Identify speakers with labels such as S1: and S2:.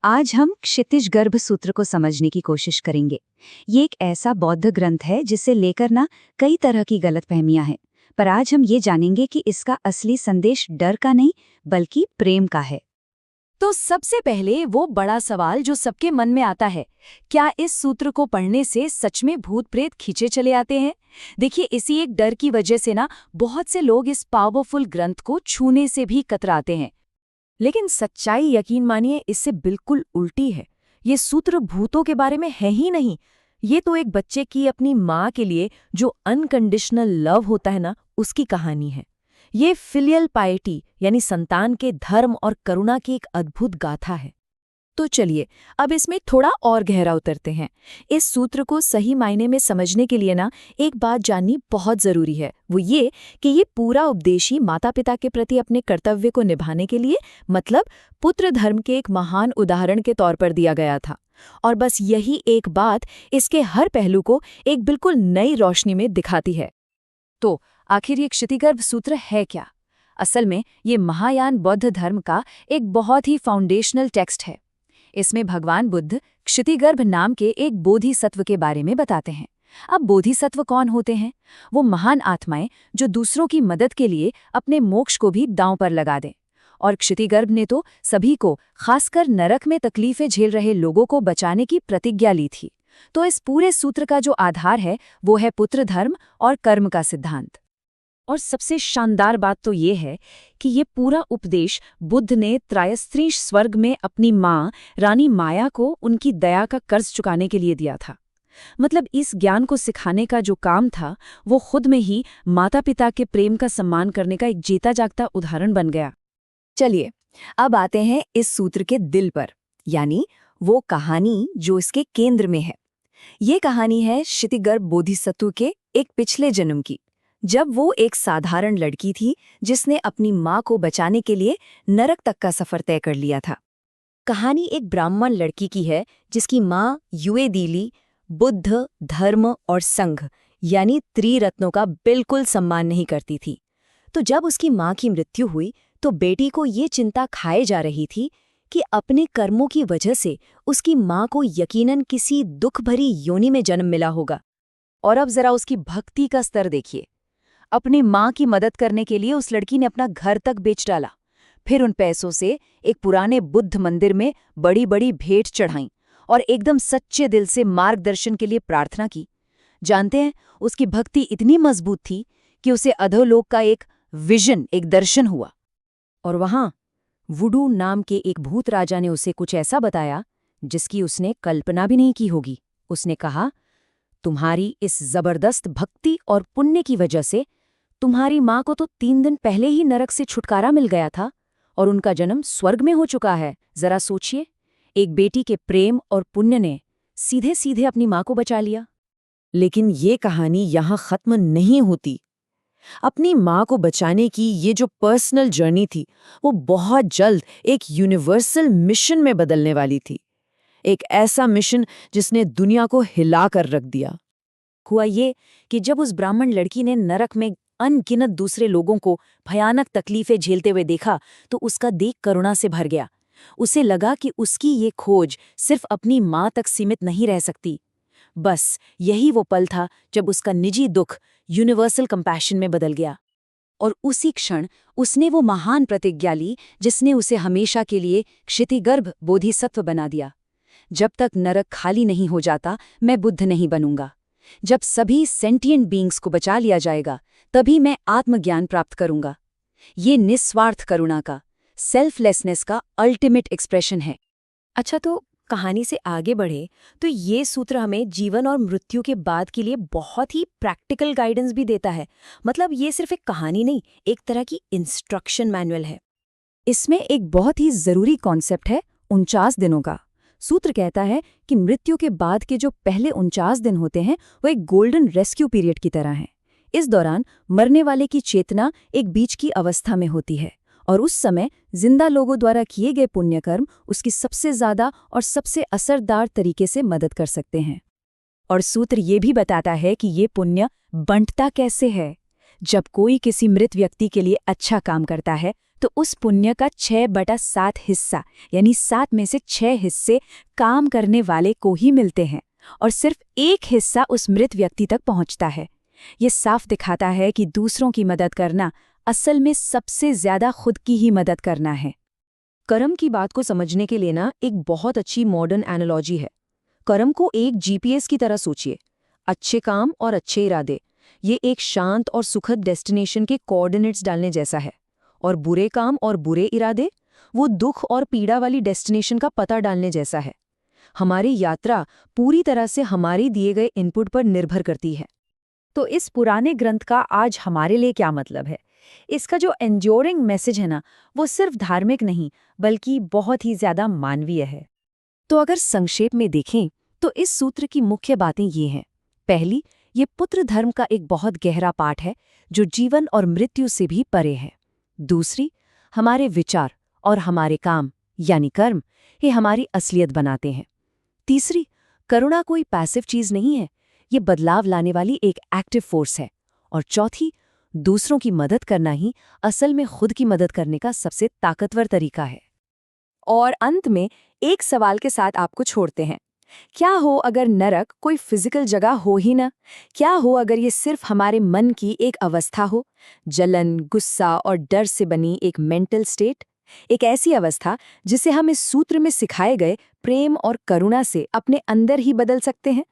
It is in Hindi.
S1: आज हम क्षितिज गर्भ सूत्र को समझने की कोशिश करेंगे। ये एक ऐसा बौद्ध ग्रंथ है जिसे लेकर ना कई तरह की गलतफहमियां हैं, पर आज हम ये जानेंगे कि इसका असली संदेश डर का नहीं बल्कि प्रेम का है।
S2: तो सबसे पहले वो बड़ा सवाल जो सबके मन में आता है, क्या इस सूत्र को पढ़ने से सच में भूत प्रेत खींचे चले आते हैं? देखिए, इसी एक डर की वजह से ना बहुत से लोग इस पावरफुल ग्रंथ को छूने से भी कतराते हैं। लेकिन सच्चाई, यकीन मानिए, इससे बिल्कुल उल्टी है। ये सूत्र भूतों के बारे में है ही नहीं। ये तो एक बच्चे की अपनी माँ के लिए जो अनकंडीशनल लव होता है ना, उसकी कहानी है। ये फिलियल पाइटी यानी संतान के धर्म और करुणा की एक अद्भुत गाथा है। तो चलिए अब इसमें थोड़ा और गहरा उतरते हैं। इस सूत्र को सही मायने में समझने के लिए ना एक बात जाननी बहुत जरूरी है। वो ये कि ये पूरा उपदेश ही माता पिता के प्रति अपने कर्तव्य को निभाने के लिए, मतलब पुत्र धर्म के एक महान उदाहरण के तौर पर दिया गया था। और बस यही एक बात इसके हर पहलू को एक बिल्कुल नई रोशनी में दिखाती है। तो आखिर ये क्षितिगर्भ सूत्र है क्या? असल में ये महायान बौद्ध धर्म का एक बहुत ही फाउंडेशनल टेक्स्ट है। इसमें भगवान बुद्ध क्षितिगर्भ नाम के एक बोधिसत्व के बारे में बताते हैं। अब बोधिसत्व कौन होते हैं? वो महान आत्माएं जो दूसरों की मदद के लिए अपने मोक्ष को भी दांव पर लगा दें। और क्षितिगर्भ ने तो सभी को, खासकर नरक में तकलीफें झेल रहे लोगों को बचाने की प्रतिज्ञा ली थी। तो इस पूरे सूत्र का जो आधार है वो है पुत्र धर्म और कर्म का सिद्धांत। और सबसे शानदार बात तो ये है कि ये पूरा उपदेश बुद्ध ने त्रयस्त्रीश स्वर्ग में अपनी माँ रानी माया को उनकी दया का कर्ज चुकाने के लिए दिया था। मतलब इस ज्ञान को सिखाने का जो काम था वो खुद में ही माता पिता के प्रेम का सम्मान करने का एक जीता जागता उदाहरण बन गया। चलिए अब आते हैं इस सूत्र के दिल पर, यानी वो कहानी जो इसके केंद्र में है। ये कहानी है क्षितिगर्भ बोधिसत्व के एक पिछले जन्म की, जब वो एक साधारण लड़की थी जिसने अपनी माँ को बचाने के लिए नरक तक का सफर तय कर लिया था। कहानी एक ब्राह्मण लड़की की है जिसकी माँ युएदीली बुद्ध, धर्म और संघ यानी त्रिरत्नों का बिल्कुल सम्मान नहीं करती थी। तो जब उसकी माँ की मृत्यु हुई तो बेटी को ये चिंता खाए जा रही थी कि अपने कर्मों की वजह से उसकी माँ को यकीनन किसी दुख भरी योनि में जन्म मिला होगा। और अब जरा उसकी भक्ति का स्तर देखिए। अपनी माँ की मदद करने के लिए उस लड़की ने अपना घर तक बेच डाला। फिर उन पैसों से एक पुराने बुद्ध मंदिर में बड़ी बड़ी भेंट चढ़ाई और एकदम सच्चे दिल से मार्गदर्शन के लिए प्रार्थना की। जानते हैं, उसकी भक्ति इतनी मजबूत थी कि उसे अधोलोक का एक विजन, एक दर्शन हुआ। और वहां वुडू नाम के एक भूत राजा ने उसे कुछ ऐसा बताया जिसकी उसने कल्पना भी नहीं की होगी। उसने कहा, तुम्हारी इस जबरदस्त भक्ति और पुण्य की वजह से तुम्हारी माँ को तो 3 दिन पहले ही नरक से छुटकारा मिल गया था और उनका जन्म स्वर्ग में हो चुका है। जरा सोचिए, एक बेटी के प्रेम और पुण्य ने सीधे सीधे अपनी माँ को बचा लिया। लेकिन ये कहानी यहाँ खत्म नहीं होती। अपनी माँ को बचाने की ये जो पर्सनल जर्नी थी वो बहुत जल्द एक यूनिवर्सल मिशन में बदलने वाली थी। एक ऐसा मिशन जिसने दुनिया को हिला कर रख दिया। हुआ ये कि जब उस ब्राह्मण लड़की ने नरक में अनगिनत दूसरे लोगों को भयानक तकलीफें झेलते हुए देखा तो उसका देख करुणा से भर गया। उसे लगा कि उसकी ये खोज सिर्फ अपनी माँ तक सीमित नहीं रह सकती। बस यही वो पल था जब उसका निजी दुख यूनिवर्सल कंपैशन में बदल गया। और उसी क्षण उसने वो महान प्रतिज्ञा ली जिसने उसे हमेशा के लिए क्षितिगर्भ बोधिसत्व बना दिया। जब तक नरक खाली नहीं हो जाता मैं बुद्ध नहीं बनूंगा। जब सभी सेंटिएंट बीइंग्स को बचा लिया जाएगा तभी मैं आत्मज्ञान प्राप्त करूंगा। ये निस्वार्थ करुणा का, सेल्फलेसनेस का अल्टीमेट एक्सप्रेशन है। अच्छा, तो कहानी से आगे बढ़े तो ये सूत्र हमें जीवन और मृत्यु के बाद के लिए बहुत ही प्रैक्टिकल गाइडेंस भी देता है। मतलब ये सिर्फ एक कहानी नहीं, एक तरह की इंस्ट्रक्शन मैनुअल है। इसमें एक बहुत ही जरूरी कॉन्सेप्ट है 49 दिनों का। सूत्र कहता है कि मृत्यु के बाद के जो पहले 49 दिन होते हैं वो एक गोल्डन रेस्क्यू पीरियड की तरह हैं। इस दौरान मरने वाले की चेतना एक बीच की अवस्था में होती है और उस समय जिंदा लोगों द्वारा किए गए पुण्यकर्म उसकी सबसे ज्यादा और सबसे असरदार तरीके से मदद कर सकते हैं। और सूत्र ये भी बताता है कि ये पुण्य बंटता कैसे है। जब कोई किसी मृत व्यक्ति के लिए अच्छा काम करता है तो उस पुण्य का 6/7 हिस्सा यानी 7 में से 6 हिस्से काम करने वाले को ही मिलते हैं और सिर्फ 1 हिस्सा उस मृत व्यक्ति तक पहुंचता है। ये साफ दिखाता है कि दूसरों की मदद करना असल में सबसे ज्यादा खुद की ही मदद करना है।
S3: कर्म की बात को समझने के लिए ना एक बहुत अच्छी मॉडर्न एनालॉजी है। कर्म को एक जीपीएस की तरह सोचिए। अच्छे काम और अच्छे इरादे, ये एक शांत और सुखद डेस्टिनेशन के कोऑर्डिनेट्स डालने जैसा है, और बुरे काम और बुरे इरादे वो दुख और पीड़ा वाली डेस्टिनेशन का पता डालने जैसा है। हमारी यात्रा पूरी तरह से हमारे दिए गए इनपुट पर निर्भर करती है।
S2: तो इस पुराने ग्रंथ का आज हमारे लिए क्या मतलब है? इसका जो एंड्योरिंग मैसेज है ना, वो सिर्फ धार्मिक नहीं बल्कि बहुत ही ज्यादा मानवीय है। तो अगर संक्षेप में देखें तो इस सूत्र की मुख्य बातें ये हैं। पहली, ये पुत्र धर्म का एक बहुत गहरा पाठ है जो जीवन और मृत्यु से भी परे है। दूसरी, हमारे विचार और हमारे काम यानी कर्म ये हमारी असलियत बनाते हैं। तीसरी, करुणा कोई पैसिव चीज नहीं है, ये बदलाव लाने वाली एक एक्टिव फोर्स है। और चौथी, दूसरों की मदद करना ही असल में खुद की मदद करने का सबसे ताकतवर तरीका है। और अंत में एक सवाल के साथ आपको छोड़ते हैं। क्या हो अगर नरक कोई फिजिकल जगह हो ही ना? क्या हो अगर ये सिर्फ हमारे मन की एक अवस्था हो, जलन, गुस्सा और डर से बनी एक मेंटल स्टेट? एक ऐसी अवस्था जिसे हम इस सूत्र में सिखाए गए प्रेम और करुणा से अपने अंदर ही बदल सकते हैं।